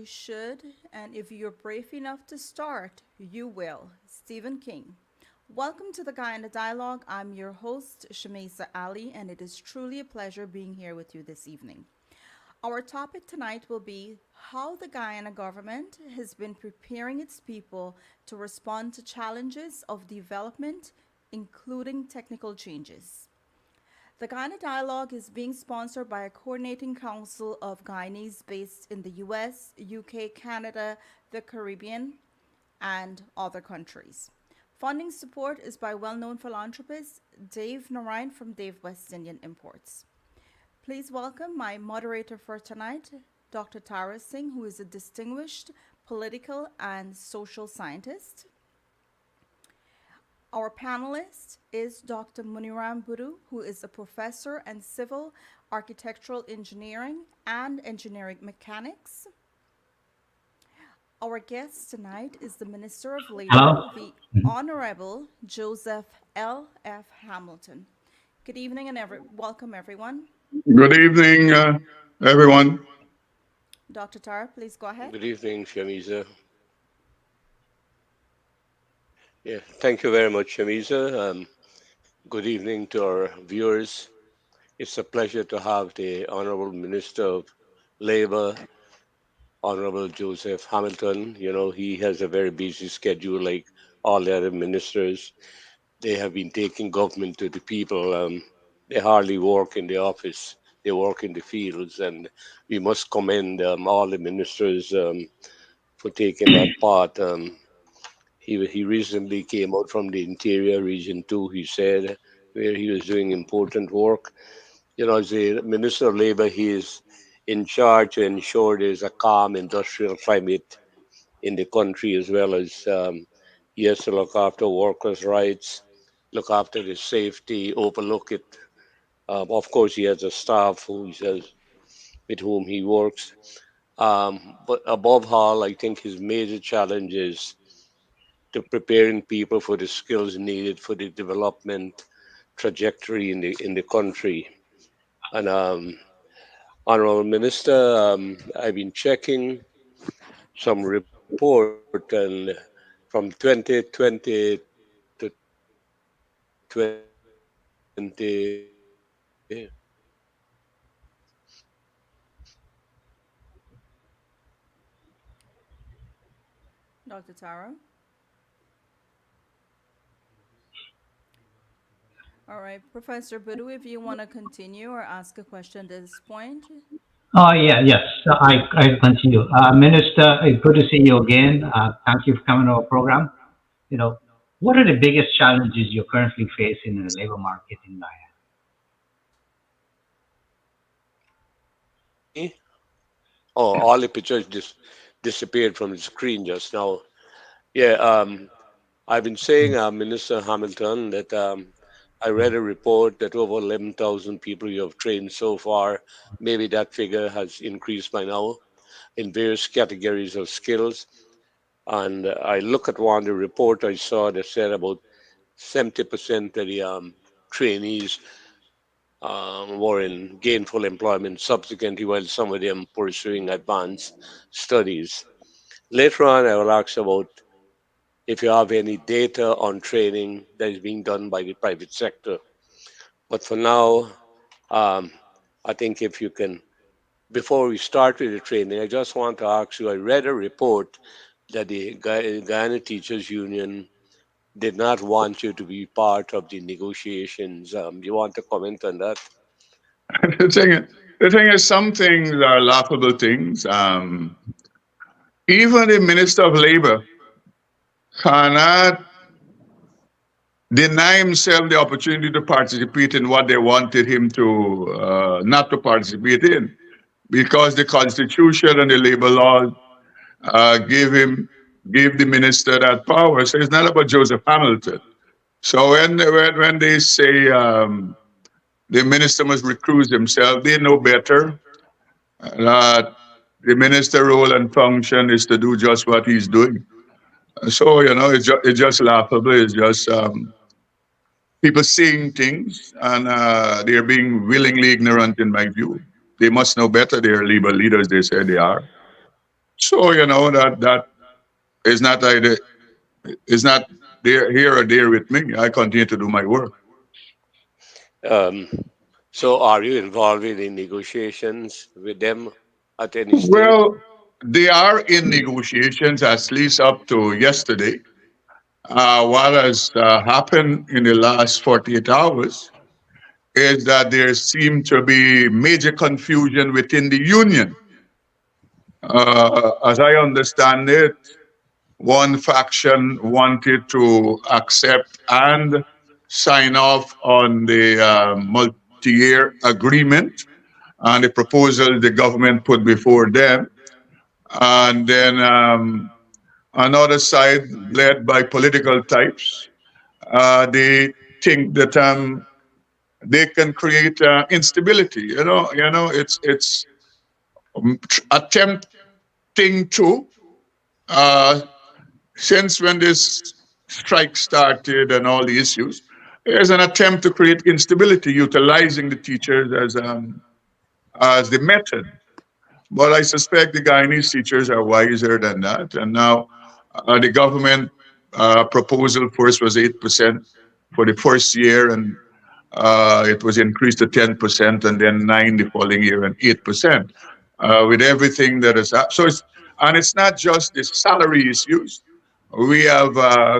you should, and if you're brave enough to start, you will. Stephen King. Welcome to the Guyana Dialogue. I'm your host, Shamisa Ali, and it is truly a pleasure being here with you this evening. Our topic tonight will be how the Guyana government has been preparing its people to respond to challenges of development, including technical changes. The Guyana Dialogue is being sponsored by a coordinating council of Guyanese based in the US, UK, Canada, the Caribbean, and other countries. Funding support is by well known philanthropist Dave Narayan from Dave West Indian Imports. Please welcome my moderator for tonight, Dr. Tara Singh, who is a distinguished political and social scientist. Our panelist is Dr. Muniram Buru, who is a professor in civil architectural engineering and engineering mechanics. Our guest tonight is the Minister of Labor, Hello. the Honorable Joseph L. F. Hamilton. Good evening and welcome, everyone. Good evening, everyone. Dr. Tara, please go ahead. Good evening, Shamisa. Yeah, thank you very much, Shamisa. Good evening to our viewers. It's a pleasure to have the Honorable Minister of Labor, Honorable Joseph Hamilton. You know, he has a very busy schedule like all the other ministers. They have been taking government to the people. They hardly work in the office. They work in the fields, and we must commend all the ministers for taking that part. He recently came out from the Interior Region 2, he said, where he was doing important work. You know, as the Minister of Labor, he is in charge to ensure there's a calm industrial climate in the country, as well as he has to look after workers' rights, look after the safety, overlook it. Of course, he has a staff who he says with whom he works. But above all, I think his major challenge is to preparing people for the skills needed for the development trajectory in the country. And Honorable Minister, I've been checking some report, and from 2020 to Dr. Tara. All right, Professor Buru, if you want to continue or ask a question at this point. Yes, I continue. Minister, it's good to see you again. Thank you for coming to our program. You know, what are the biggest challenges you're currently facing in the labor market in Guyana? oh, all the pictures just disappeared from the screen just now. Yeah, I've been saying, Minister Hamilton, that I read a report that over 11,000 people you have trained so far. Maybe that figure has increased by now in various categories of skills. And I look at one the report I saw that said about 70% of the trainees were in gainful employment subsequently, while some of them pursuing advanced studies. Later on, I will ask about if you have any data on training that is being done by the private sector. But for now, um, I think if you can, before we start with the training, I just want to ask you, I read a report that the Guyana Teachers Union did not want you to be part of the negotiations. You want to comment on that? the thing, the thing is, some things are laughable things. Even the Minister of Labor cannot deny himself the opportunity to participate in what they wanted him to not to participate in, because the Constitution and the labor laws gave the minister that power. So it's not about Joseph Hamilton. So when they say the minister must recuse himself, they know better that the minister role and function is to do just what he's doing. So it's just laughable. It's just people saying things, and they're being willingly ignorant. In my view, they must know better. They're labor leaders. They say they are. So that is not either is not there here or there with me. I continue to do my work. Um, so, are you involved in the negotiations with them at any stage? Well, they are in negotiations, at least up to yesterday. What has happened in the last 48 hours is that there seemed to be major confusion within the union. As I understand it, one faction wanted to accept and sign off on the multi-year agreement and the proposal the government put before them. And then another side, led by political types, they think that they can create instability. It's attempting to uh, since when this strike started and all the issues, there's an attempt to create instability, utilizing the teachers as the method. But I suspect the Guyanese teachers are wiser than that. And now the government proposal first was 8% for the first year, and it was increased to 10%, and then 9 the following year, and 8%. With everything that is so it's not just the salary issues. We have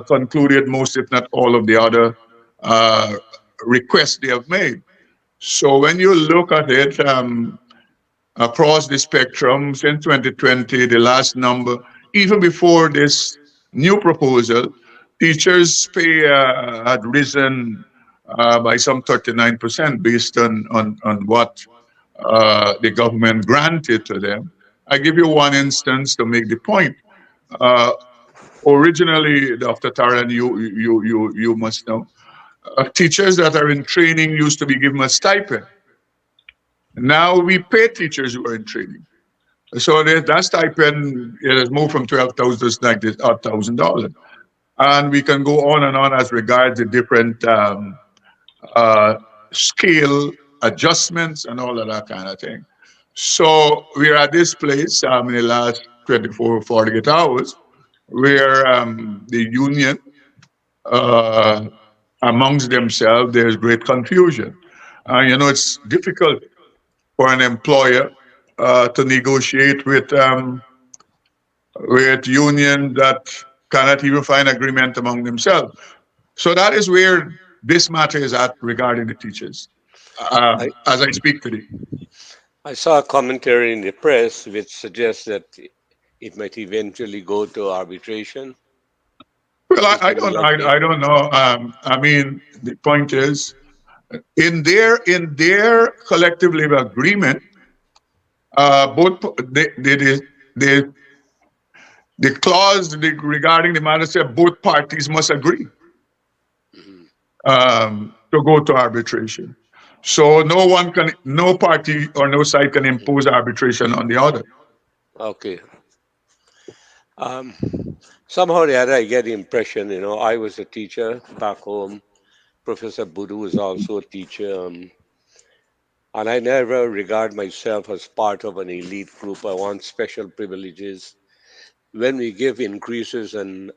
concluded most, if not all, of the other uh, requests they have made. So when you look at it, across the spectrum since 2020, the last number, even before this new proposal, teachers' pay had risen by some 39% based on what the government granted to them. I give you one instance to make the point. Uh, Originally, Dr. Taran, you must know, teachers that are in training used to be given a stipend. Now we pay teachers who are in training. So that stipend, it has moved from 12,000 to $90,000, and we can go on and on as regards the different uh, scale adjustments and all of that kind of thing. So we're at this place in the last 24, 48 hours where the union, uh, amongst themselves, there's great confusion. It's difficult for an employer to negotiate with union that cannot even find agreement among themselves. So that is where this matter is at regarding the teachers, I, as I speak today. I saw a commentary in the press which suggests that it might eventually go to arbitration. Well, Is there any I update? don't know. I mean, the point is, in their collective labor agreement, both the the clause regarding the matter said both parties must agree Mhm. to go to arbitration. So no party or no side can impose arbitration on the other. Okay. Um, Somehow or the other, I get the impression, I was a teacher back home. Professor Budu was also a teacher. And I never regard myself as part of an elite group. I want special privileges. When we give increases and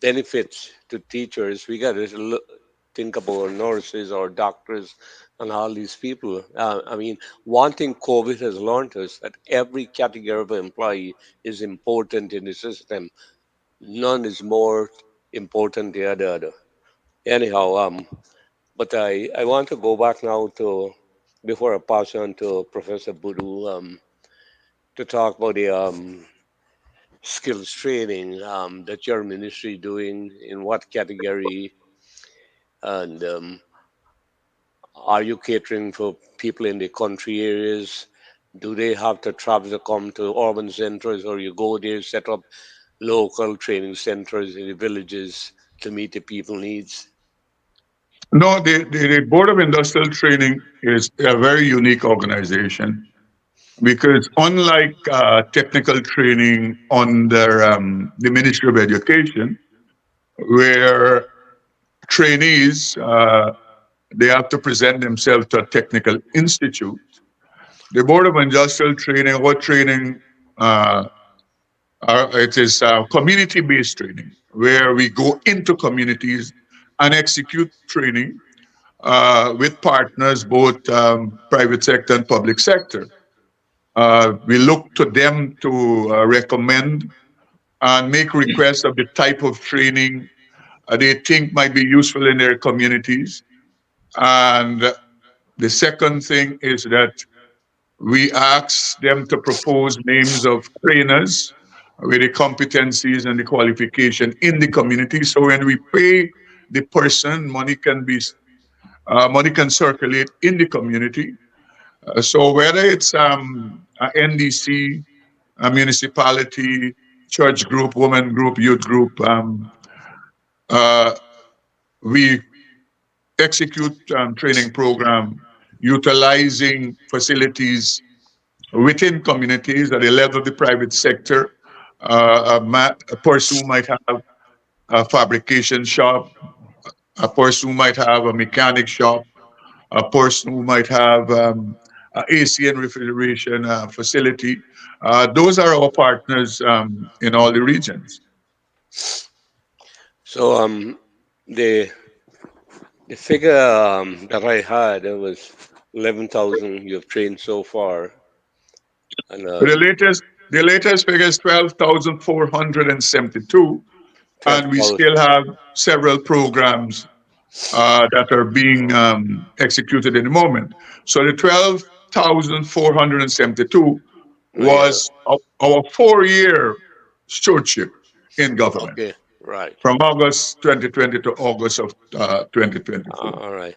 benefits to teachers, we got to think about nurses or doctors and all these people. I mean, one thing COVID has learned us that every category of employee is important in the system. None is more important than the other. Anyhow, but I want to go back now to before I pass on to Professor Budu to talk about the skills training that your ministry doing in what category, and are you catering for people in the country areas? Do they have to travel to come to urban centers, or you go there, set up local training centers in the villages to meet the people needs? No, the Board of Industrial Training is a very unique organization because unlike technical training under the Ministry of Education, where trainees they have to present themselves to a technical institute, the Board of Industrial Training, our training Uh, it is community-based training where we go into communities and execute training with partners, both private sector and public sector. We look to them to recommend and make requests of the type of training they think might be useful in their communities. And the second thing is that we ask them to propose names of trainers with the competencies and the qualification in the community. So when we pay the person, money can circulate in the community. So whether it's a NDC, a municipality, church group, women group, youth group, uh, we execute training program utilizing facilities within communities at the level of the private sector. A person who might have a fabrication shop, a person who might have a mechanic shop, a person who might have a AC and refrigeration facility. Those are our partners in all the regions. So the the figure that I had, it was 11,000 you've trained so far, and The latest figure is 12,472, and we 12,000. still have several programs that are being executed in the moment. So the 12,472 Yeah. was our 4-year stewardship in government Okay. Right. from August 2020 to August of 2024. All right.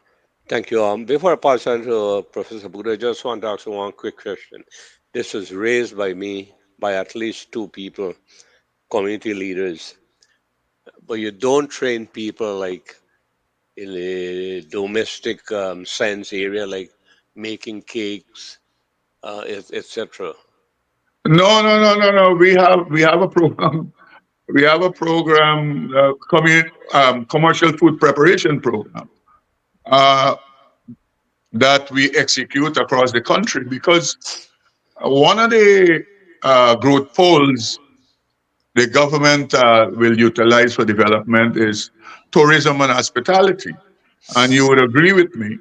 Thank you. Before I pass on to Professor Buddha, I just want to ask you one quick question. This was raised by me by at least two people, community leaders, but you don't train people like in the domestic sense area, like making cakes, etc. No, no, no, no, no. We have a program. We have a program, commercial food preparation program uh, that we execute across the country because one of the growth poles the government will utilize for development is tourism and hospitality. And you would agree with me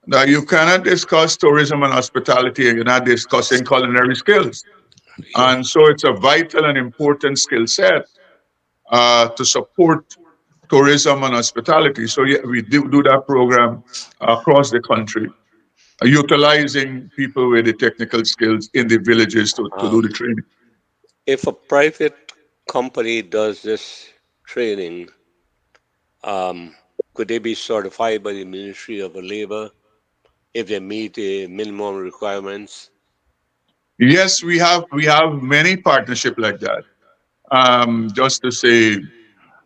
that you cannot discuss tourism and hospitality and you're not discussing culinary skills. Yeah. And so it's a vital and important skill set to support tourism and hospitality. So yeah, we do that program across the country, utilizing people with the technical skills in the villages to do the Um, training. if a private company does this training, um, could they be certified by the Ministry of Labor if they meet the minimum requirements? Yes, we have many partnership like that. Just to say,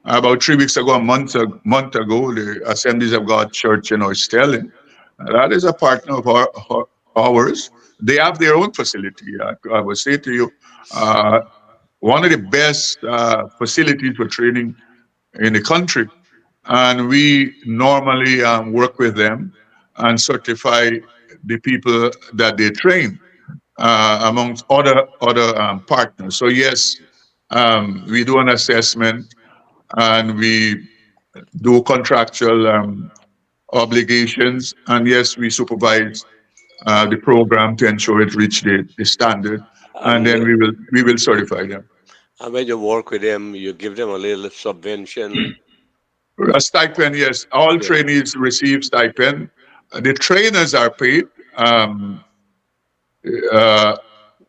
about 3 weeks ago, a month ago, the Assemblies of God Church in Sterling, that is a partner of ours. They have their own facility. I will say to you, uh, one of the best facilities for training in the country, and we normally work with them and certify the people that they train amongst other partners. So yes, we do an assessment and we do contractual obligations, and yes, we supervise the program to ensure it reach the standard, and And, then we will certify them. and when you work with them, you give them a little subvention. A stipend, yes, all Yeah. trainees receive stipend. The trainers are paid um, uh,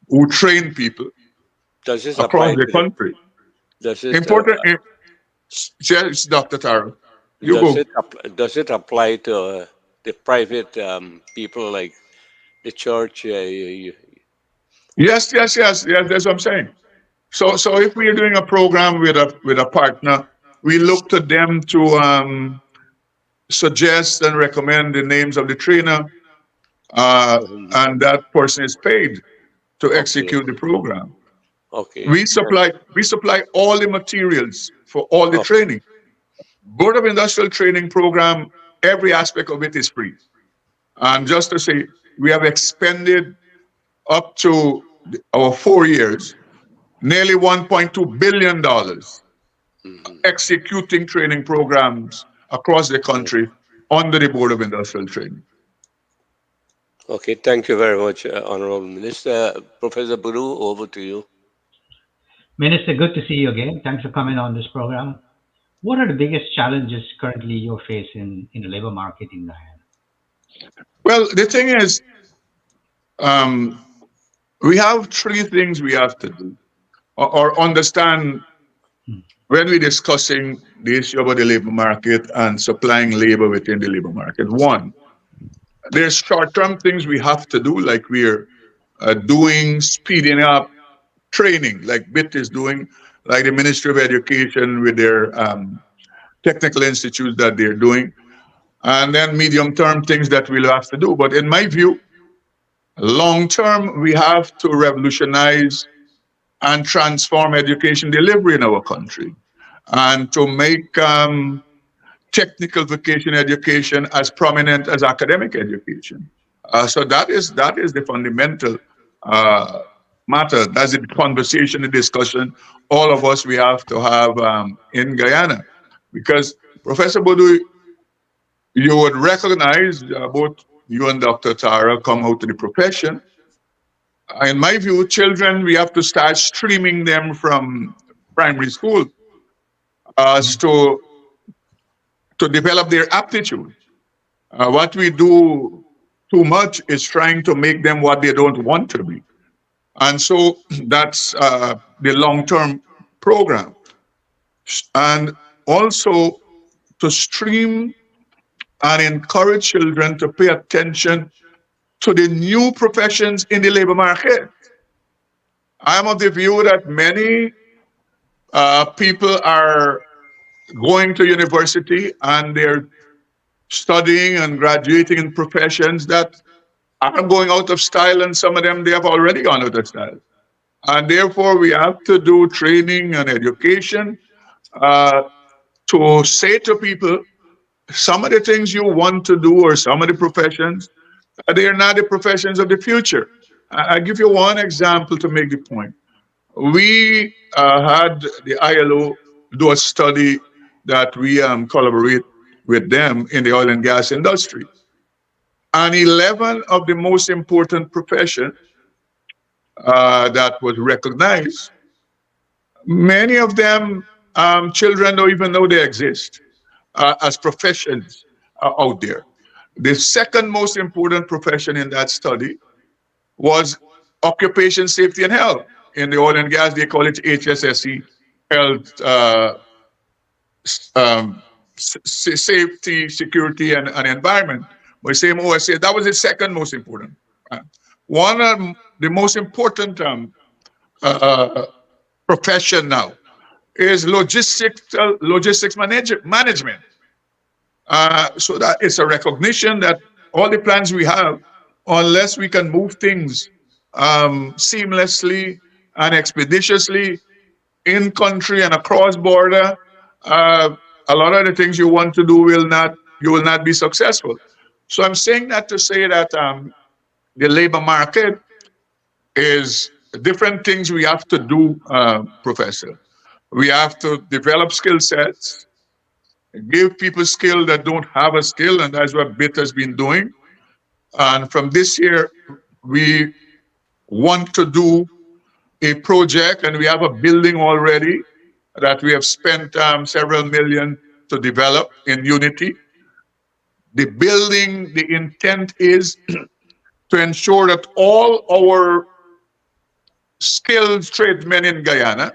who train people Does this across apply the to the, country. does it Important. Yes, Dr. Taro, you does go. it does it apply to the private people like the church? Yes, yes, yes, yes. That's what I'm saying. So if we are doing a program with a partner, we look to them to suggest and recommend the names of the trainer, Mhm. and that person is paid to Okay. execute the program. Okay. We supply all the materials for all the Oh, training. Board of Industrial Training Program, every aspect of it is free. And just to say, we have expended up to our 4 years. nearly $1.2 billion Mhm. executing training programs across the country under the Board of Industrial Training. Okay, thank you very much, Honorable Minister. Professor Buru, over to you. Minister, good to see you again. Thanks for coming on this program. What are the biggest challenges currently you're facing in the labor market in Guyana? Well, the thing is, um, we have three things we have to do or understand when we're discussing the issue about the labor market and supplying labor within the labor market. One, there's short-term things we have to do, like we're doing, speeding up training, like BIT is doing, like the Ministry of Education with their technical institutes that they're doing, and then medium-term things that we'll have to do. But in my view, long-term, we have to revolutionize and transform education delivery in our country and to make technical vocational education as prominent as academic education. So that is the fundamental uh, matter. That's the conversation, the discussion. All of us we have to have in Guyana, because Professor Bodu, you would recognize both you and Dr. Tara come out to the profession. In my view, children we have to start streaming them from primary school as to develop their aptitude. What we do too much is trying to make them what they don't want to be. And so that's the long term program. And also to stream and encourage children to pay attention to the new professions in the labor market. I'm of the view that many people are going to university and they're studying and graduating in professions that are going out of style, and some of them they have already gone out of style. And therefore, we have to do training and education uh, to say to people some of the things you want to do or some of the professions, they are not the professions of the future. I'll give you one example to make the point. We had the ILO do a study that we collaborate with them in the oil and gas industry. And 11 of the most important professions that was recognized, many of them children don't even know they exist as professions out there. The second most important profession in that study was occupation safety and health. In the oil and gas, they call it HSSE, health, safety, security, and environment. But same OSA, that was the second most important. Uh, One of the most important uh, profession now is management. So that it's a recognition that all the plans we have, unless we can move things seamlessly and expeditiously in country and across border, uh, a lot of the things you want to do you will not be successful. So I'm saying that to say that the labor market is different things we have to do, Professor. We have to develop skill sets, give people skill that don't have a skill, and that's what BIT has been doing. And from this year, we want to do a project, and we have a building already that we have spent several million to develop in Unity. The building, the intent is to ensure that all our skilled tradesmen in Guyana,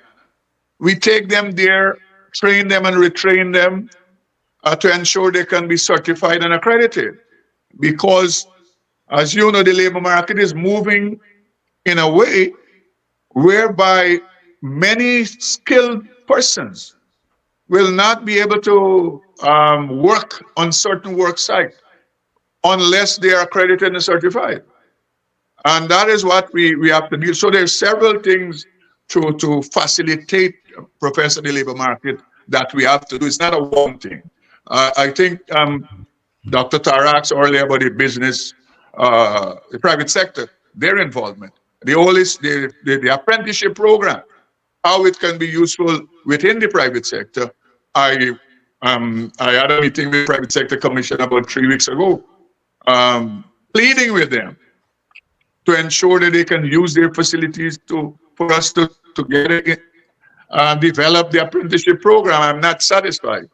we take them there, train them and retrain them to ensure they can be certified and accredited. Because, as you know, the labor market is moving in a way whereby many skilled persons will not be able to work on certain work sites unless they are accredited and certified. And that is what we have to do. So there's several things to facilitate, Professor, the labor market that we have to do. It's not a one thing. I think Dr. Tarak's earlier about the business, the private sector, their involvement. The apprenticeship program. how it can be useful within the private sector. I had a meeting with the Private Sector Commission about 3 weeks ago, pleading with them to ensure that they can use their facilities for us to get it, develop the apprenticeship program. I'm not satisfied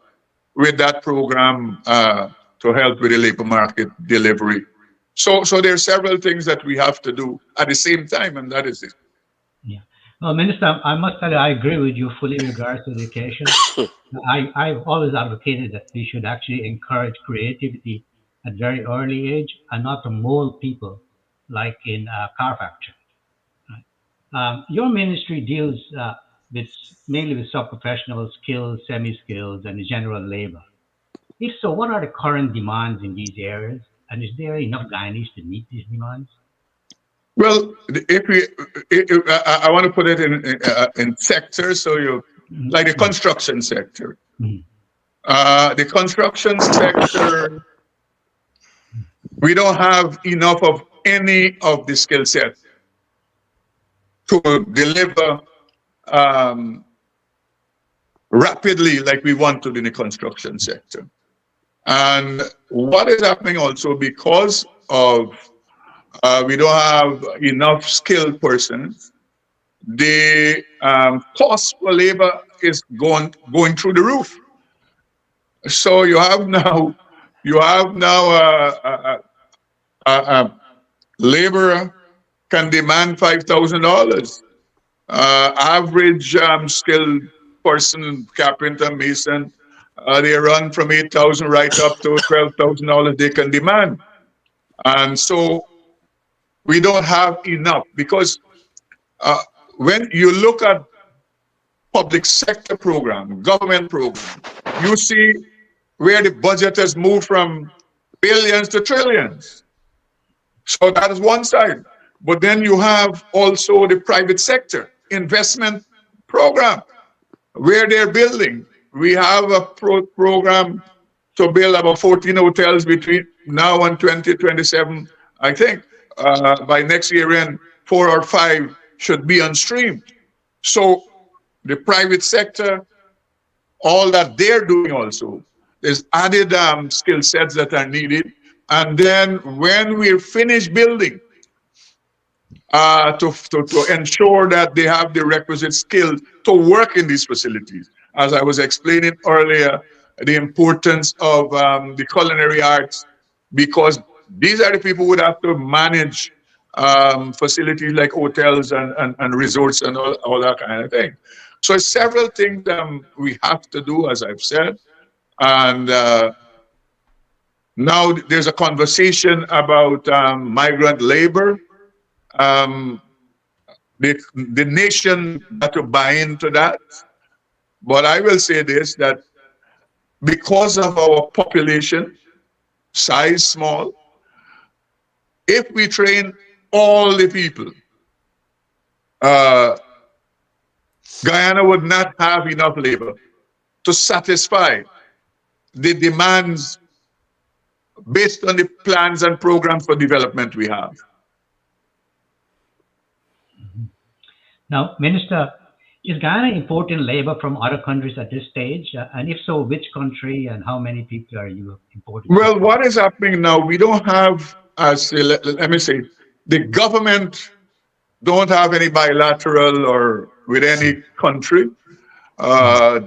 with that program to help with the labor market delivery. So there are several things that we have to do at the same time, and that is it. Yeah. Well, Minister, I must tell you, I agree with you fully in regards to education. I've always advocated that we should actually encourage creativity at very early age and not to mold people like in a car factory. Right? Your ministry deals with mainly with sub-professional skills, semi-skills, and general labor. If so, what are the current demands in these areas? And is there enough Guyanese to meet these demands? Well, I want to put it in sectors. So like the construction sector. The construction sector, we don't have enough of any of the skill set to deliver rapidly like we want to in the construction sector. And what is happening also because of we don't have enough skilled persons, the cost for labor is going through the roof. So you have now a laborer can demand $5,000. Average skilled person, carpenter, mason, they run from $8,000 right up to $12,000 they can demand. And so we don't have enough because when you look at public sector program, government program, you see where the budget has moved from billions to trillions. So that is one side. But then you have also the private sector investment program where they're building. We have a program to build about 14 hotels between now and 2027, I think. By next year end, 4 or 5 should be on stream. So the private sector, all that they're doing also, there's added skill sets that are needed. And then when we're finished building, to ensure that they have the requisite skills to work in these facilities. As I was explaining earlier, the importance of the culinary arts, because these are the people who would have to manage facilities like hotels and resorts and all that kind of thing. So several things we have to do, as I've said. And now there's a conversation about migrant labor. The nation got to buy into that. But I will say this, that because of our population, size small, if we train all the people, Guyana would not have enough labor to satisfy the demands based on the plans and programs for development we have. Now, Minister, is Guyana importing labor from other countries at this stage? And if so, which country and how many people are you importing? Well, what is happening now, we don't have, let me say, the government don't have any bilateral or with any country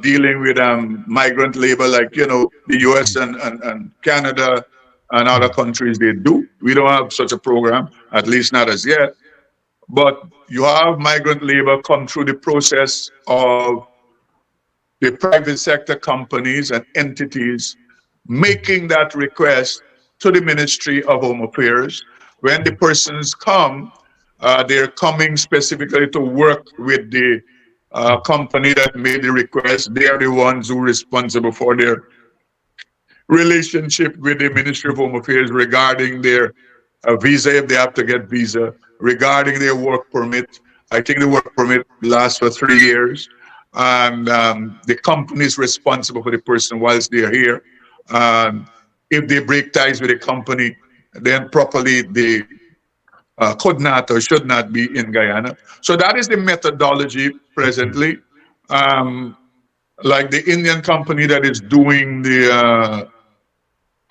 dealing with migrant labor like, the US and Canada and other countries, they do. We don't have such a program, at least not as yet. But you have migrant labor come through the process of the private sector companies and entities making that request to the Ministry of Home Affairs. When the persons come, they're coming specifically to work with the company that made the request. They are the ones who are responsible for their relationship with the Ministry of Home Affairs regarding their visa, if they have to get visa, regarding their work permit. I think the work permit lasts for 3 years. And the company is responsible for the person whilst they're here. If they break ties with the company, then properly the could not or should not be in Guyana. So that is the methodology presently. Like the Indian company that is doing the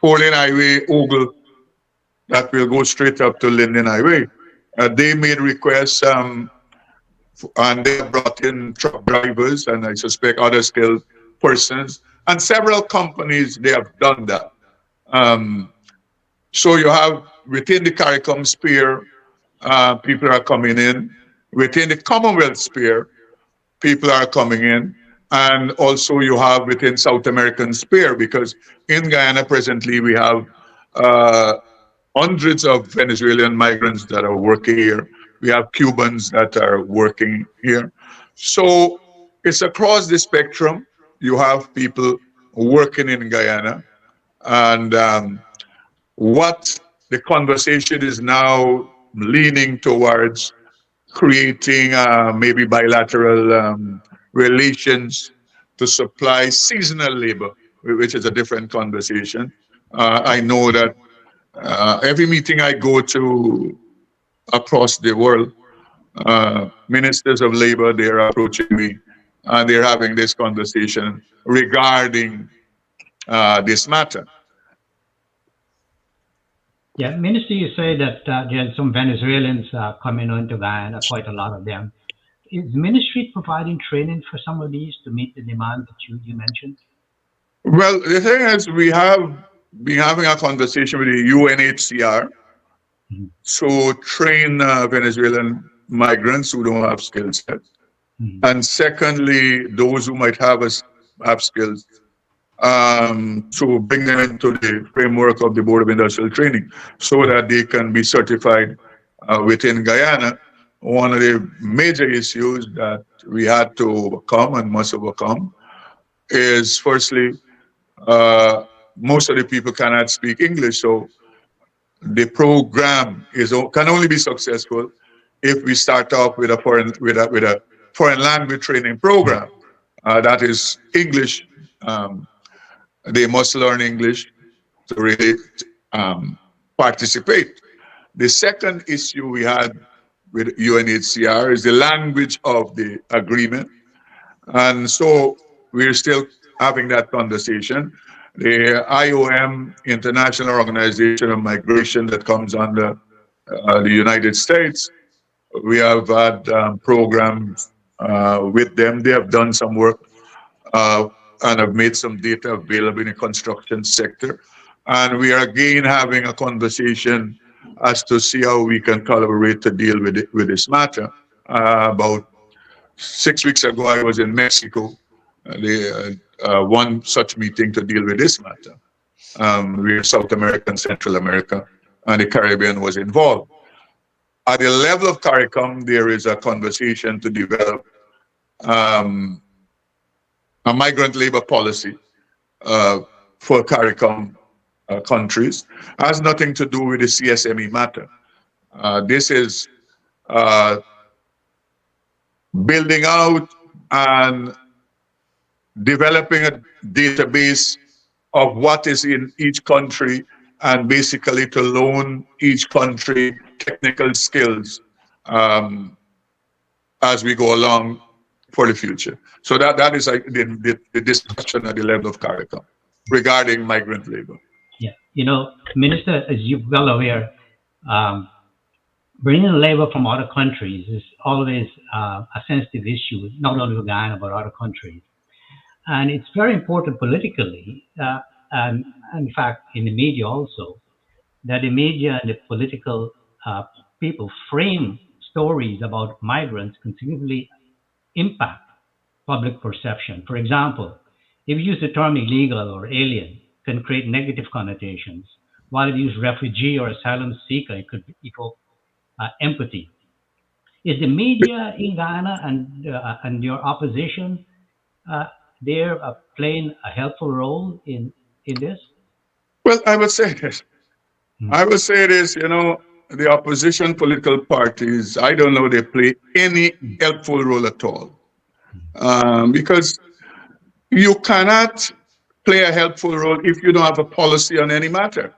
4-lane highway ogle that will go straight up to Linden Highway. They made requests, and they have brought in truck drivers and I suspect other skilled persons. And several companies, they have done that. So you have within the CARICOM sphere, people are coming in. Within the Commonwealth sphere, people are coming in. And also you have within South American sphere, because in Guyana presently we have hundreds of Venezuelan migrants that are working here. We have Cubans that are working here. So it's across the spectrum. You have people working in Guyana. And what the conversation is now leaning towards creating maybe bilateral relations to supply seasonal labor, which is a different conversation. I know that every meeting I go to across the world, ministers of labor, they're approaching me and they're having this conversation regarding this matter. Yeah, Minister, you say that there are some Venezuelans coming into Guyana, quite a lot of them. Is the ministry providing training for some of these to meet the demand that you mentioned? Well, the thing is, we have been having a conversation with the UNHCR to train Venezuelan migrants who don't have skill set. And secondly, those who might have skills, to bring them into the framework of the Board of Industrial Training so that they can be certified within Guyana. One of the major issues that we had to overcome and must overcome is, firstly, most of the people cannot speak English, so the program can only be successful if we start off with a foreign language training program. That is English. They must learn English to really participate. The second issue we had with UNHCR is the language of the agreement. And so we're still having that conversation. The IOM, International Organization of Migration, that comes under the United States, we have had programs with them. They have done some work and have made some data available in the construction sector. And we are again having a conversation as to see how we can collaborate to deal with this matter. About 6 weeks ago, I was in Mexico, one such meeting to deal with this matter. Where South America and Central America and the Caribbean was involved. At the level of CARICOM, there is a conversation to develop a migrant labor policy for CARICOM countries. It has nothing to do with the CSME matter. This is building out and developing a database of what is in each country and basically to loan each country technical skills as we go along for the future. So that is like the discussion at the level of CARICOM regarding migrant labor. Yeah, Minister, as you're well aware, bringing labor from other countries is always a sensitive issue, not only for Guyana, but other countries. And it's very important politically, and in fact, in the media also, that the media and the political people frame stories about migrants considerably impact public perception. For example, if you use the term illegal or alien, it can create negative connotations, while if you use refugee or asylum seeker, it could equal empathy. Is the media in Guyana and your opposition there playing a helpful role in this? Well, I would say this. The opposition political parties, I don't know they play any helpful role at all. Because you cannot play a helpful role if you don't have a policy on any matter.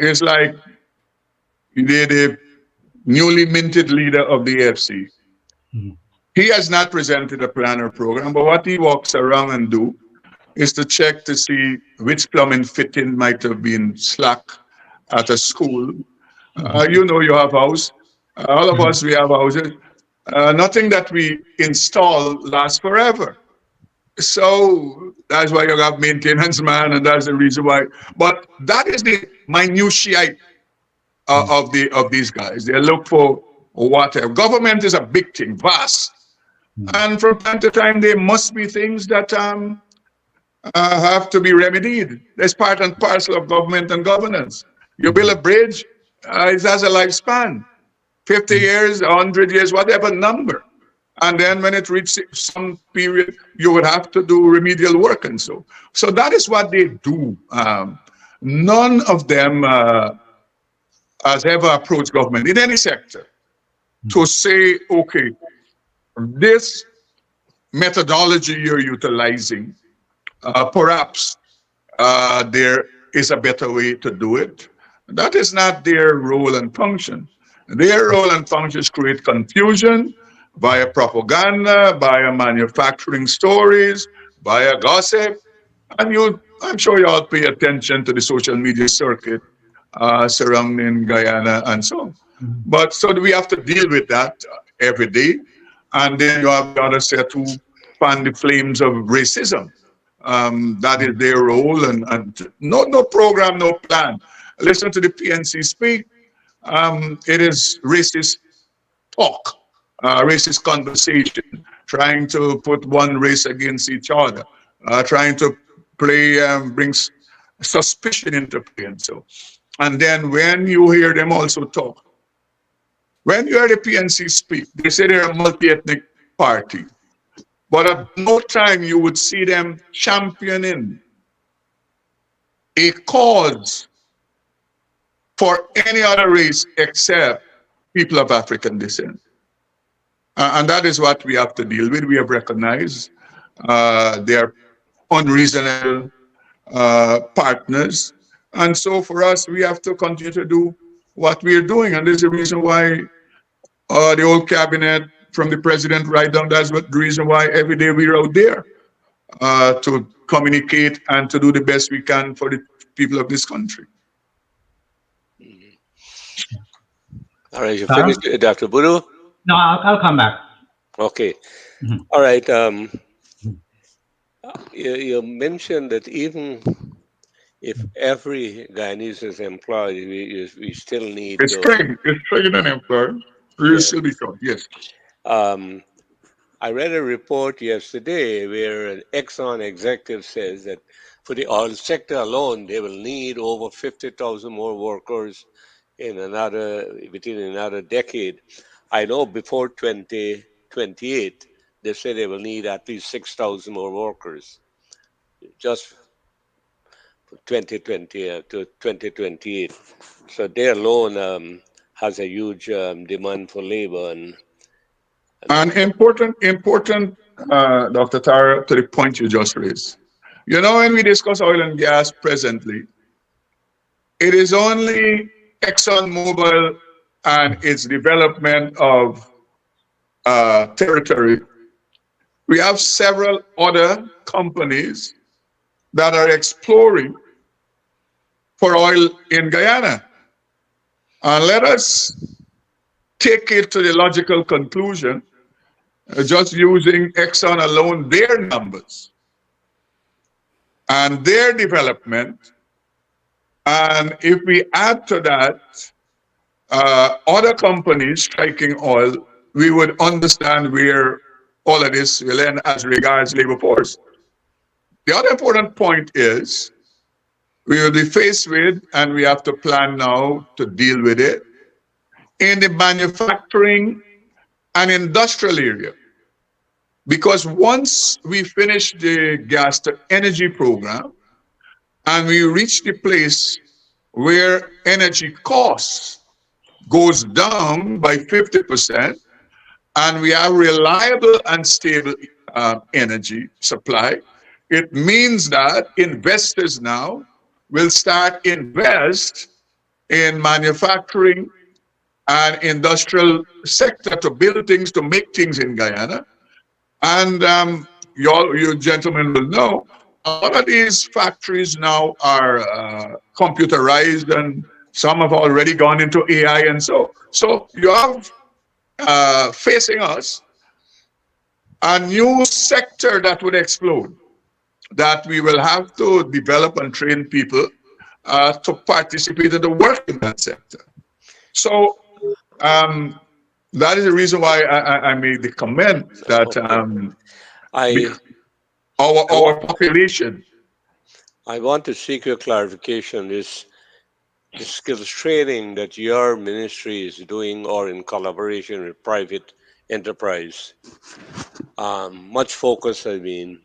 It's like the newly minted leader of the AFC. He has not presented a plan or program, but what he walks around and do is to check to see which plumbing fitting might have been slack at a school. You have house. All of us, we have houses. Nothing that we install lasts forever. So that's why you have maintenance man, and that's the reason why. But that is the minutiae of these guys. They look for whatever. Government is a big thing, vast, and from time to time there must be things that have to be remedied. That's part and parcel of government and governance. You build a bridge, it has a lifespan, 50 years, 100 years, whatever number. And then when it reaches some period, you would have to do remedial work and so. So that is what they do. None of them has ever approached government in any sector to say, okay, this methodology you're utilizing, perhaps there is a better way to do it. That is not their role and function. Their role and function is create confusion via propaganda, via manufacturing stories, via gossip. And I'm sure you all pay attention to the social media circuit surrounding Guyana and so on. But so we have to deal with that every day. And then you have the other set who fan the flames of racism. That is their role, and no program, no plan. Listen to the PNC speak. It is racist talk, racist conversation, trying to put one race against each other, trying to bring suspicion into play and so. And then when you hear them also talk, when you hear the PNC speak, they say they're a multi-ethnic party. But at no time you would see them championing a cause for any other race except people of African descent. And that is what we have to deal with. We have recognized they are unreasonable partners. And so for us, we have to continue to do what we are doing. And this is the reason why the old cabinet, from the president right down, that's the reason why every day we're out there to communicate and to do the best we can for the people of this country. All right, you finished, Dr. Buru? No, I'll come back. Okay. All right. You mentioned that even if every Guyanese is employed, we still need... It's trained and employed. We'll still be short, yes. I read a report yesterday where an Exxon executive says that for the oil sector alone, they will need over 50,000 more workers within another decade. I know before 2028, they say they will need at least 6,000 more workers, just from 2020 to 2028. So they alone has a huge demand for labor. And important, Dr. Tara, to the point you just raised. You know, when we discuss oil and gas presently, it is only ExxonMobil and its development of territory. We have several other companies that are exploring for oil in Guyana. And let us take it to the logical conclusion, just using Exxon alone, their numbers and their development. And if we add to that other companies striking oil, we would understand where all of this will end as regards labor force. The other important point is we will be faced with, and we have to plan now to deal with it, in the manufacturing and industrial area. Because once we finish the gas to energy program and we reach the place where energy costs goes down by 50% and we have reliable and stable energy supply, it means that investors now will start invest in manufacturing and industrial sector to build things, to make things in Guyana. And you gentlemen will know, a lot of these factories now are computerized, and some have already gone into AI, and so you have facing us a new sector that would explode. That we will have to develop and train people to participate in the work in that sector. So um, that is the reason why I made the comment that Okay. I I our want population. I want to seek your clarification. Is the skills training that your ministry is doing, or in collaboration with private enterprise, much focus has been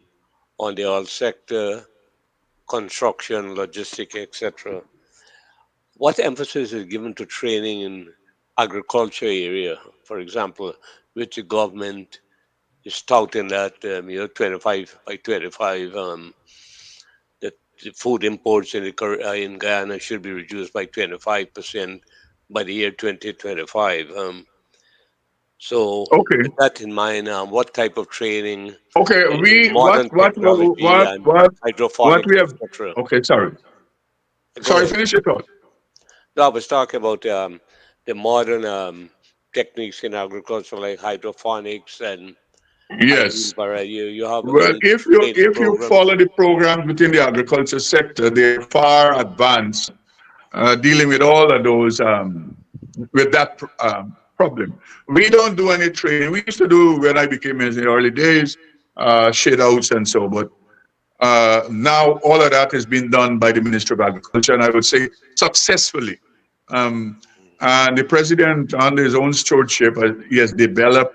on the oil sector, construction, logistics, etc. What emphasis is given to training in agriculture area, for example, which the government is touting that 25 by 25, that the food imports in Guyana should be reduced by 25% by the year 2025. So, Okay, with that in mind, what type of training okay. in We modern technology and what hydroponics, we have. etc.? Okay, Go sorry. ahead. Finish your thought. No, I was talking about the modern techniques in agriculture like hydroponics and high Yes. yield variety. You have Well, any training if you programs? follow the programs within the agriculture sector, they're far advanced dealing with all of those with that problem. We don't do any training. We used to do when I became in the early days, shade outs and so, but now all of that has been done by the Ministry of Agriculture, and I would say successfully. Um, and the president, under his own stewardship, he has developed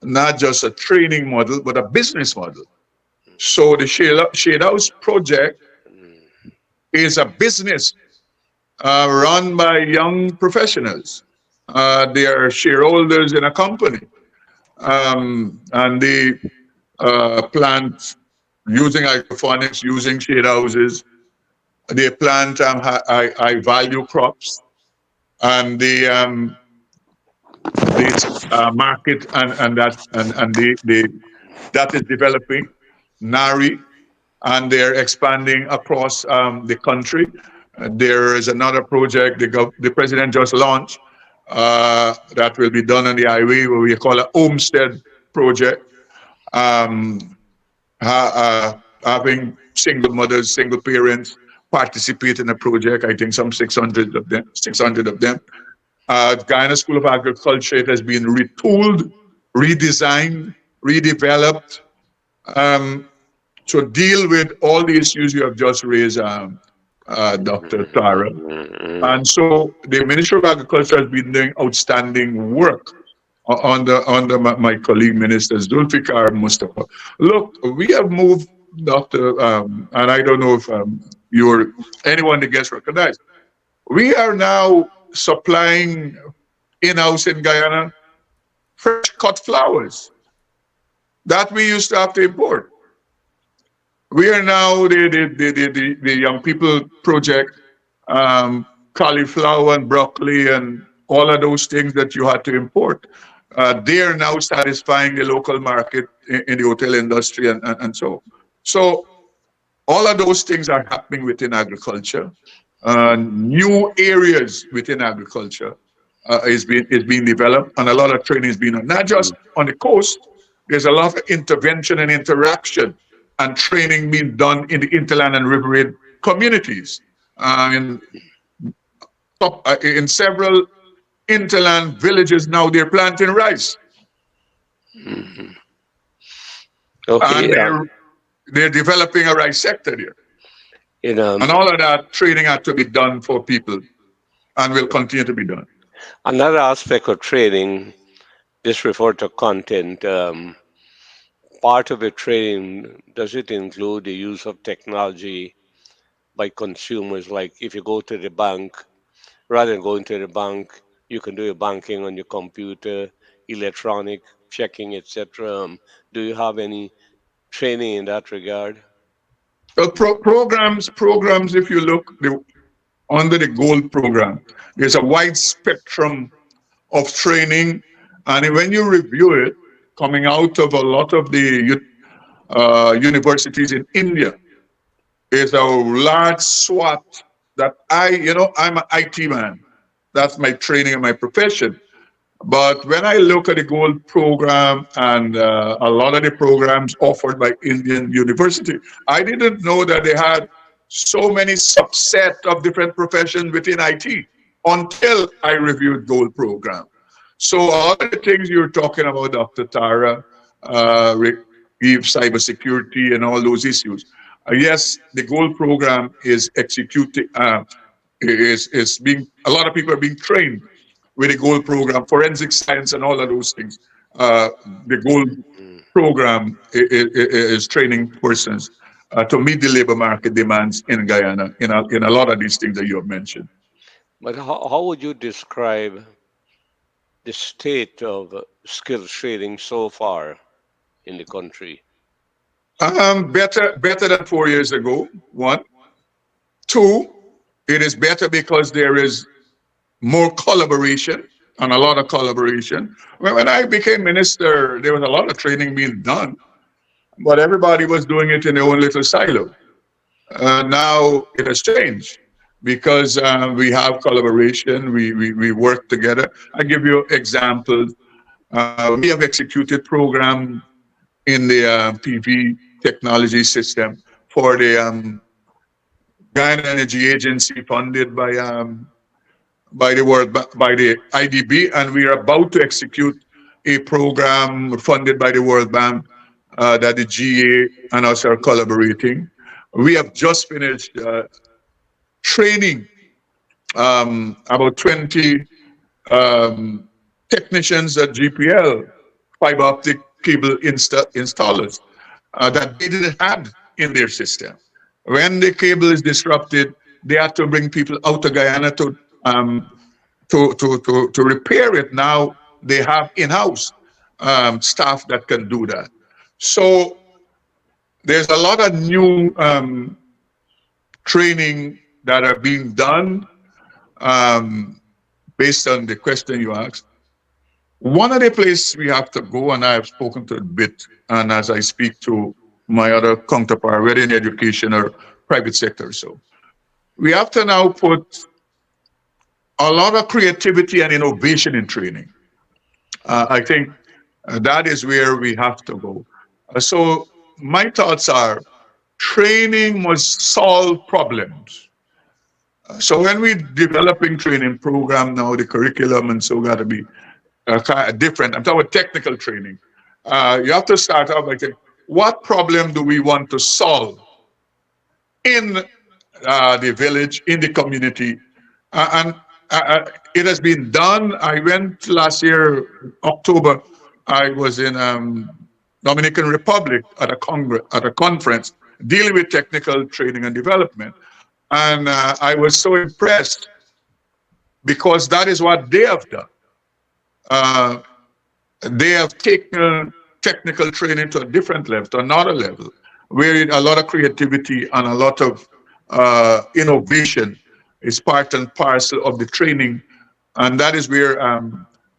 not just a training model, but a business model. So the Shade House project is a business run by young professionals. They are shareholders in a company, and they plant using hydroponics, using shade houses. They plant high value crops, and they market and they that is developing Nari, and they're expanding across the country. There is another project the president just launched that will be done on the highway, where we call a homestead project, um, having single mothers, single parents participate in the project. I think some 600 of them. 600 of them. Guyana School of Agriculture, it has been retooled, redesigned, redeveloped, um, to deal with all the issues you have just raised, Dr. Tara. And so the Ministry of Agriculture has been doing outstanding work under my colleague Minister Zulfikar Mustafa. Look, we have moved, Dr. And I don't know if you're anyone that gets recognized. We are now supplying in-house in Guyana fresh cut flowers that we used to have to import. We are now the young people project, cauliflower and broccoli and all of those things that you had to import. They are now satisfying the local market in the hotel industry and so. So all of those things are happening within agriculture. New areas within agriculture is being developed, and a lot of training is being done. Not just on the coast, there's a lot of intervention and interaction and training being done in the interland and riverine communities. In in several interland villages now, they're planting rice, and Okay. they're developing a rice sector there. In And all of that training had to be done for people and will continue to be done. another aspect of training, this refer to content. Part of the training, does it include the use of technology by consumers? Like if you go to the bank, rather than going to the bank, you can do your banking on your computer, electronic checking, etc. Do you have any training in that regard? Well, programs. If you look under the gold program, there's a wide spectrum of training. And when you review it, coming out of a lot of the universities in India, is a large swath that I'm an IT man. That's my training and my profession. But when I look at the gold program and a lot of the programs offered by Indian University, I didn't know that they had so many subset of different professions within IT until I reviewed gold program. So a lot of the things you're talking about, Dr. Tara, cybersecurity and all those issues. Yes, the gold program is executing, is being, a lot of people are being trained with the gold program, forensic science and all of those things. Uh, the gold program is training persons to meet the labor market demands in Guyana in a lot of these things that you have mentioned. But how would you describe the state of skills training so far in the country? Better than 4 years ago. One, two, it is better because there is more collaboration and a lot of collaboration. When I became minister, there was a lot of training being done, but everybody was doing it in their own little silo. Now it has changed because we have collaboration, we work together. I give you examples. We have executed program in the PV technology system for the Guyana Energy Agency funded by the IDB, and we are about to execute a program funded by the World Bank that the GA and us are collaborating. We have just finished training about 20 technicians at GPL, fiber optic cable installers that they didn't have in their system. When the cable is disrupted, they have to bring people out of Guyana to repair it. Now they have in-house staff that can do that. So there's a lot of new training that are being done based on the question you asked. One of the places we have to go, and I have spoken to it a bit, and as I speak to my other counterpart, whether in education or private sector, so we have to now put a lot of creativity and innovation in training. I think that is where we have to go. So my thoughts are training must solve problems. So when we're developing training program now, the curriculum and so got to be kind of different. I'm talking about technical training. You have to start out by saying, what problem do we want to solve in the village, in the community? And it has been done. I went last year, October, I was in Dominican Republic at a conference dealing with technical training and development. And I was so impressed because that is what they have done. They have taken technical training to a different level, to another level, where a lot of creativity and a lot of innovation is part and parcel of the training. And that is where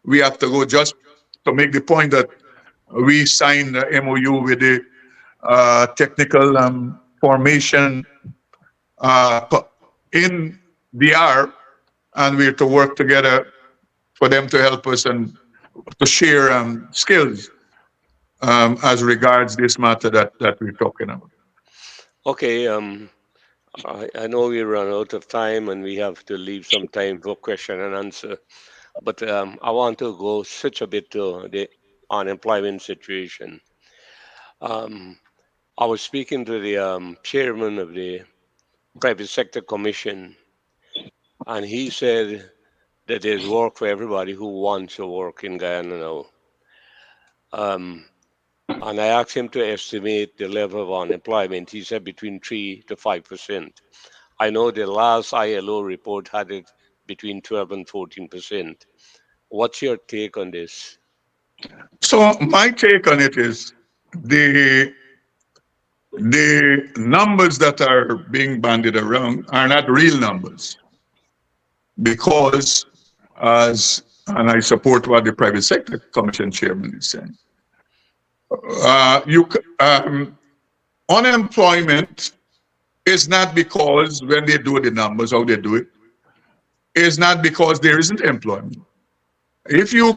we have to go. Just to make the point that we signed the MOU with the technical formation in DR, and we're to work together for them to help us and to share skills as regards this matter that we're talking about. Okay, I know we run out of time and we have to leave some time for question and answer, but I want to go switch a bit to the unemployment situation. I was speaking to the chairman of the Private Sector Commission, and he said that there's work for everybody who wants to work in Guyana now. And I asked him to estimate the level of unemployment. He said between 3 to 5%. I know the last ILO report had it between 12 and 14%. What's your take on this? So my take on it is the numbers that are being bandied around are not real numbers, because as and I support what the Private Sector Commission Chairman is saying. Unemployment is not because when they do the numbers, how they do it, is not because there isn't employment. If you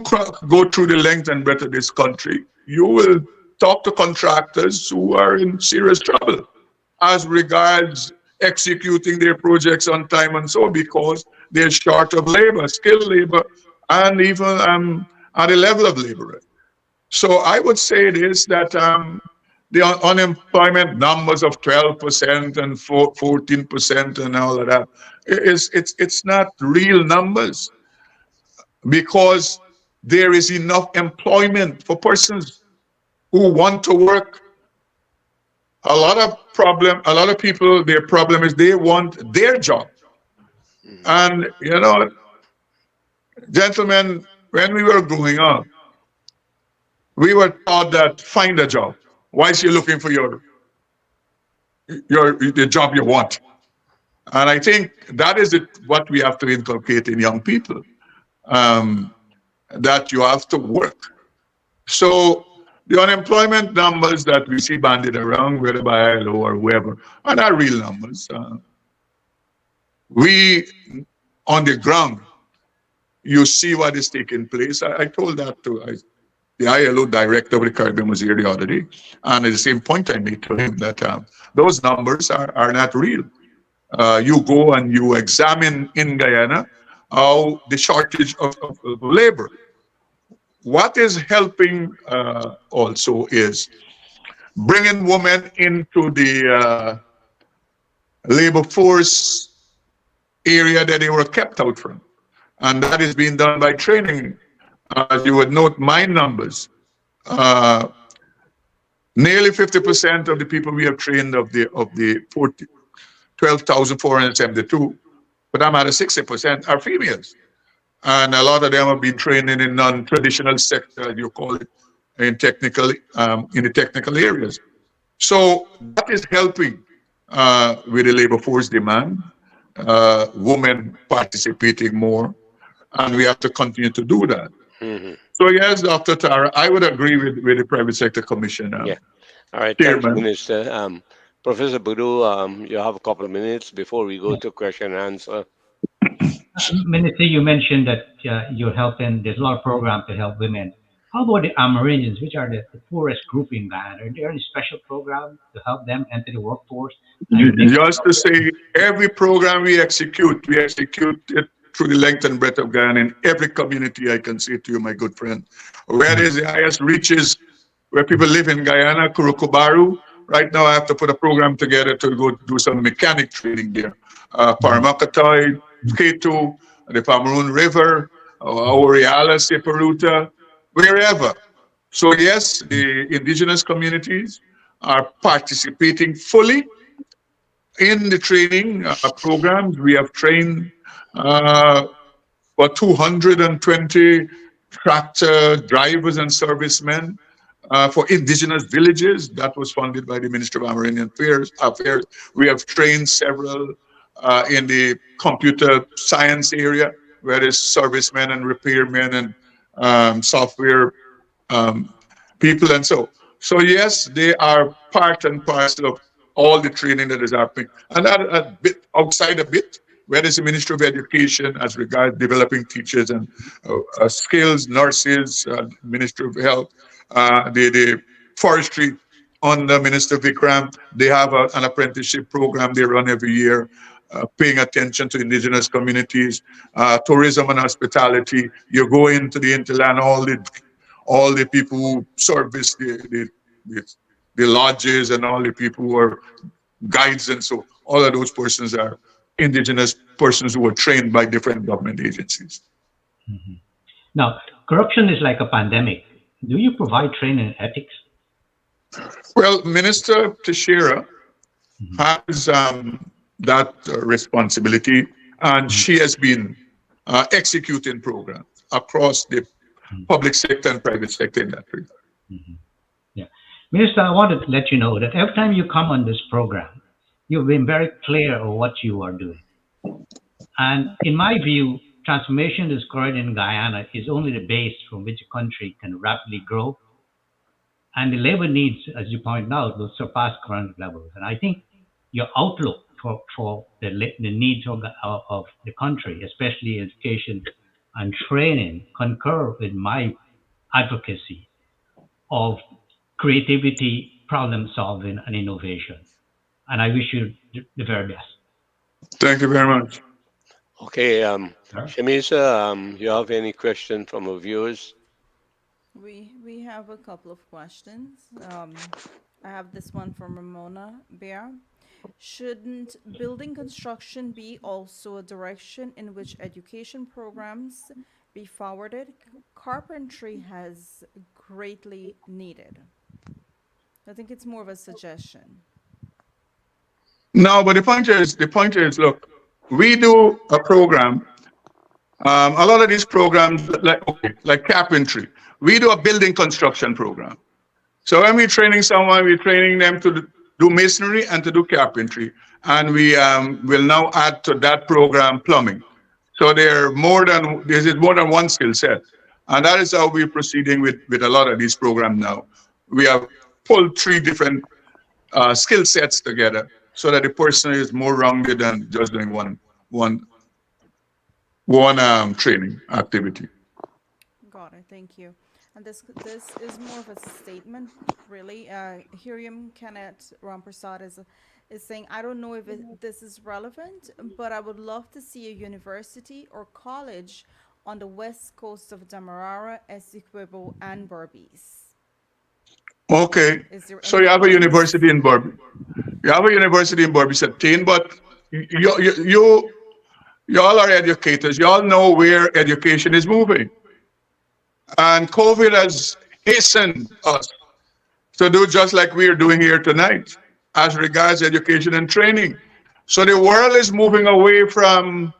go through the length and breadth of this country, you will talk to contractors who are in serious trouble as regards executing their projects on time and so, because they're short of labor, skilled labor, and even at the level of labor. So I would say this, that the unemployment numbers of 12% and 14% and all of that, it's not real numbers, because there is enough employment for persons who want to work. A lot of people, their problem is they want their job. And, gentlemen, when we were growing up, we were taught that find a job. Why is you looking for the job you want? And I think that is what we have to inculcate in young people, that you have to work. So the unemployment numbers that we see bandied around, whether by ILO or whoever, are not real numbers. We, on the ground, you see what is taking place. I told that to the ILO director of the Caribbean was here the other day, and at the same point I made to him that those numbers are not real. You go and you examine in Guyana how the shortage of labor. What is helping also is bringing women into the labor force area that they were kept out from. And that is being done by training. As you would note, my numbers, nearly 50% of the people we have trained of the 12,472, but I'm at 60% are females. And a lot of them have been trained in a non-traditional sector, you call it, in the technical areas. So that is helping with the labor force demand, women participating more, and we have to continue to do that. Mm-hmm. So yes, Dr. Tara, I would agree with the Private Sector Commission. Yeah. All right, Chairman. thank you, Minister. Professor Boudou, you have a couple of minutes before we go to question and answer. Minister, you mentioned that you're helping, there's a lot of programs to help women. How about the Amerindians, which are the poorest group in Ghana? Are there any special programs to help them enter the workforce? Just to say, every program we execute it through the length and breadth of Guyana in every community, I can say to you, my good friend. Where is the highest reaches where people live in Guyana, Kurukubaru. Right now I have to put a program together to go do some mechanic training there. Paramakatoy, Ketu, the Pamarun River, Oriala, Separuta, wherever. So yes, the indigenous communities are participating fully in the training programs. We have trained for 220 tractor drivers and servicemen for indigenous villages. That was funded by the Ministry of Amerindian Affairs. We have trained several in the computer science area, where there's servicemen and repairmen and software people. And so yes, they are part and parcel of all the training that is happening. And that a bit outside a bit, where is the Ministry of Education as regards developing teachers and skills, nurses, Ministry of Health, the forestry under Minister Vikram, they have an apprenticeship program they run every year, paying attention to indigenous communities, tourism and hospitality. You go into the interland, all the people who service the lodges and all the people who are guides, and so all of those persons are indigenous persons who were trained by different government agencies. Mm-hmm. Now, corruption is like a pandemic. Do you provide training in ethics? Well, Minister Teixeira has that responsibility, and she has been executing programs across the public sector and private sector in that regard. Mm-hmm. Yeah. Minister, I wanted to let you know that every time you come on this program, you've been very clear on what you are doing. And in my view, transformation is occurring in Guyana is only the base from which a country can rapidly grow. And the labor needs, as you point out, will surpass current levels. And I think your outlook for the needs of the country, especially education and training, concur with my advocacy of creativity, problem solving, and innovation. And I wish you the very best. Thank you very much. Okay, Sir? Shamisa, you have any question from our viewers? We have a couple of questions. I have this one from Ramona Bear. Shouldn't building construction be also a direction in which education programs be forwarded? Carpentry has greatly needed. I think it's more of a suggestion. No, but the point is, look, we do a program. A lot of these programs, like carpentry, we do a building construction program. So when we're training someone, we're training them to do masonry and to do carpentry, and we will now add to that program plumbing. So there is more than one skill set, and that is how we're proceeding with a lot of these programs now. We have pulled three different skill sets together so that the person is more rounded than just doing one training activity. Got it. Thank you. And this is more of a statement, really. Hiriam Kenneth Ramprasad is saying, I don't know if this is relevant, but I would love to see a university or college on the west coast of Demerara, Essequibo, and Berbice. Okay, Is there so any you have a plans? university in Berbice. You have a university in Berbice at 10, but you all are educators. You all know where education is moving. And COVID has hastened us to do just like we are doing here tonight as regards education and training. So the world is moving away from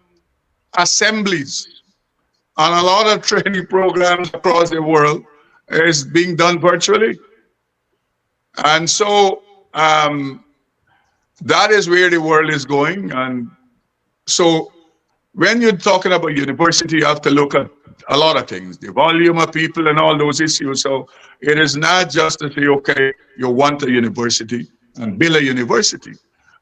assemblies, and a lot of training programs across the world is being done virtually. And so that is where the world is going. And so when you're talking about university, you have to look at a lot of things, the volume of people and all those issues. So it is not just to say, okay, you want a university and build a university.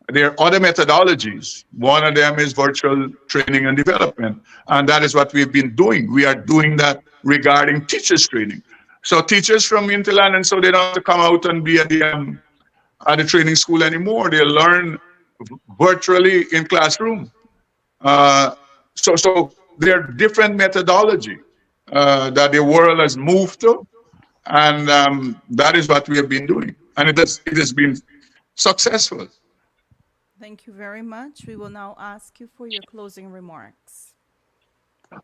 There are other methodologies. One of them is virtual training and development. And that is what we've been doing. We are doing that regarding teachers training. So teachers from Interland, and so they don't have to come out and be at the training school anymore. They learn virtually in classroom. So there are different methodology that the world has moved to, and that is what we have been doing, and it has been successful. Thank you very much. We will now ask you for your closing remarks.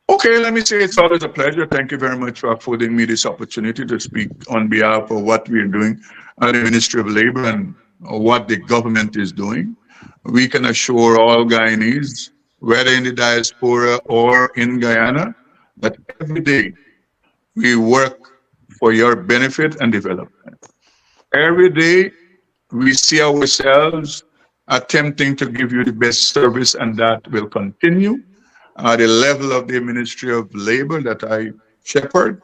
Okay, let me say it's always a pleasure. Thank you very much for affording me this opportunity to speak on behalf of what we are doing at the Ministry of Labor and what the government is doing. We can assure all Guyanese, whether in the diaspora or in Guyana, that every day we work for your benefit and development. Every day we see ourselves attempting to give you the best service, and that will continue at the level of the Ministry of Labor that I shepherd.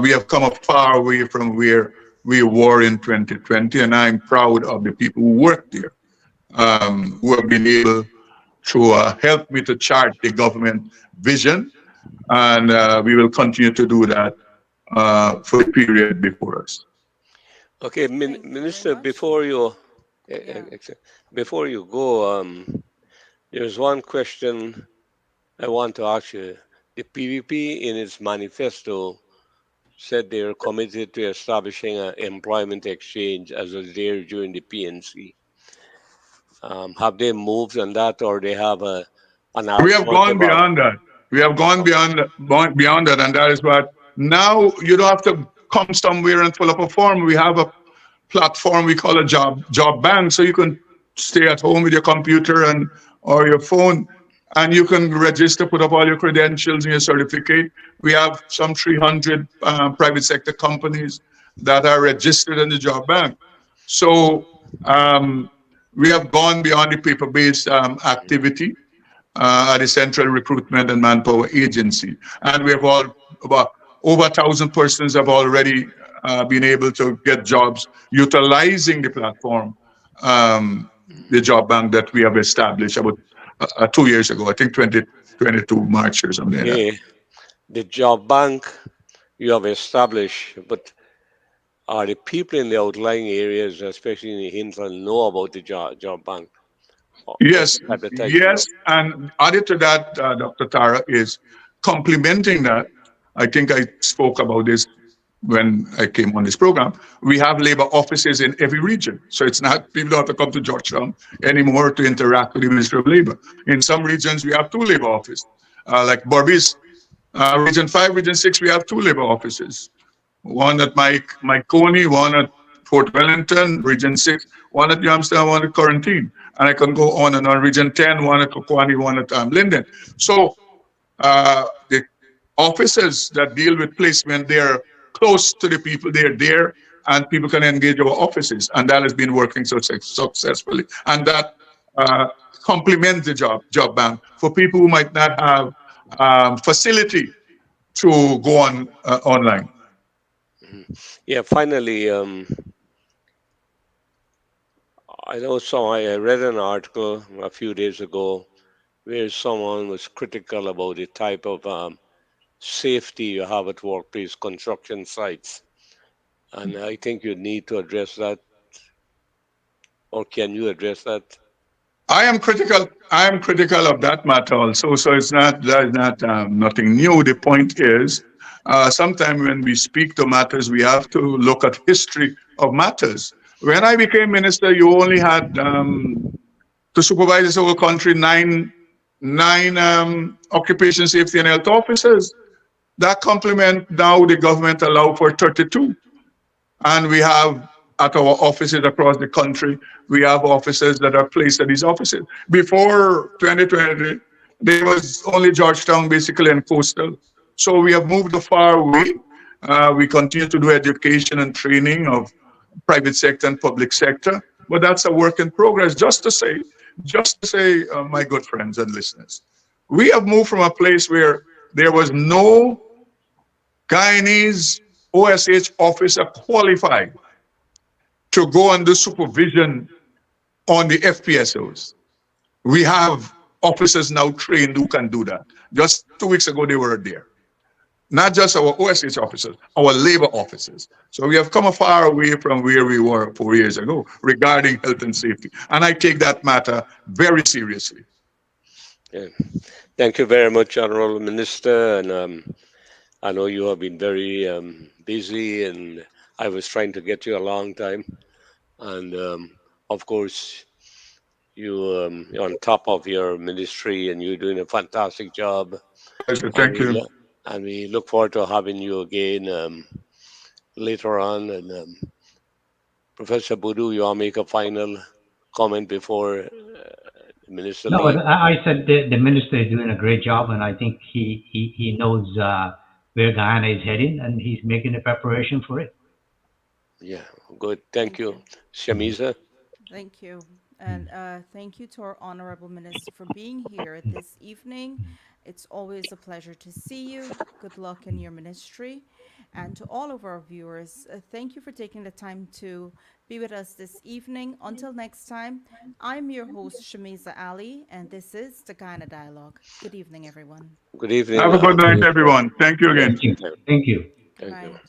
We have come a far way from where we were in 2020, and I'm proud of the people who work there, who have been able to help me to chart the government vision, and we will continue to do that for the period before us. Okay, Thank you very Minister, much. Yeah. before you go, there's one question I want to ask you. The PVP in its manifesto said they are committed to establishing an employment exchange as was there during the PNC. Have they moved on that, or they have an We have gone alternative? beyond that. We have gone beyond that, and that is what now you don't have to come somewhere and fill up a form. We have a platform we call a job bank, so you can stay at home with your computer and or your phone, and you can register, put up all your credentials and your certificate. We have some 300 private sector companies that are registered in the job bank. So we have gone beyond the paper-based activity. at the Central Recruitment and Manpower Agency. And we have all about over 1,000 persons have already been able to get jobs utilizing the platform, the job bank that we have established about 2 years ago, I think 2022 March or something like that. Okay, the job bank you have established, but are the people in the outlying areas, especially in the hinterland, know about the job bank? What's Yes, the advertisement? yes, and added to that, Dr. Tara, is complementing that. I think I spoke about this when I came on this program. We have labor offices in every region, so it's not people don't have to come to Georgetown anymore to interact with the Ministry of Labor. In some regions, we have two labor offices, like Barbies, Region 5, Region 6. We have two labor offices. One at Mike Coney, one at Fort Wellington, Region 6, one at New Amsterdam, one at Quarantine. And I can go on and on. Region 10, one at Kokwani, one at Linden. So the officers that deal with placement, they're close to the people, they're there, and people can engage our offices. And that has been working so successfully. And that complements the job bank for people who might not have facility to go on online. Yeah, finally, I read an article a few days ago where someone was critical about the type of safety you have at workplace construction sites. And I think you need to address that, or can you address that? I am critical. I am critical of that matter also. So it's not that is not nothing new. The point is, sometimes when we speak to matters, we have to look at history of matters. When I became minister, you only had to supervise this whole country nine occupation safety and health officers. That complement now the government allow for 32. And we have at our offices across the country, we have officers that are placed at these offices. Before 2020, there was only Georgetown basically and coastal. So we have moved a far way. We continue to do education and training of private sector and public sector, but that's a work in progress. Just to say, my good friends and listeners, we have moved from a place where there was no Guyanese OSH officer qualified to go under supervision on the FPSOs. We have officers now trained who can do that. Just 2 weeks ago, they were there. Not just our OSH officers, our labor officers. So we have come a far away from where we were 4 years ago regarding health and safety. And I take that matter very seriously. Yeah. Thank you very much, Honorable Minister. And I know you have been very busy, and I was trying to get you a long time. And of course, you're on top of your ministry, and you're doing a fantastic job. And Thank you. and we look forward to having you again later on. And Professor Boudou, you want to make a final comment before the minister No, but leaves? I said the minister is doing a great job, and I think he knows where Guyana is heading, and he's making the preparation for it. Yeah, good. Thank Thank you. you. Shamiza? Thank you. And thank you to our Honorable Minister for being here this evening. It's always a pleasure to see you. Good luck in your ministry. And to all of our viewers, thank you for taking the time to be with us this evening. Until next time, I'm your host, Shamiza Ali, and this is the Guyana Dialogue. Good evening, everyone. Good evening. Have a good night, everyone. Thank you Yeah, again. Thank you. Thank you. Good thank you. night.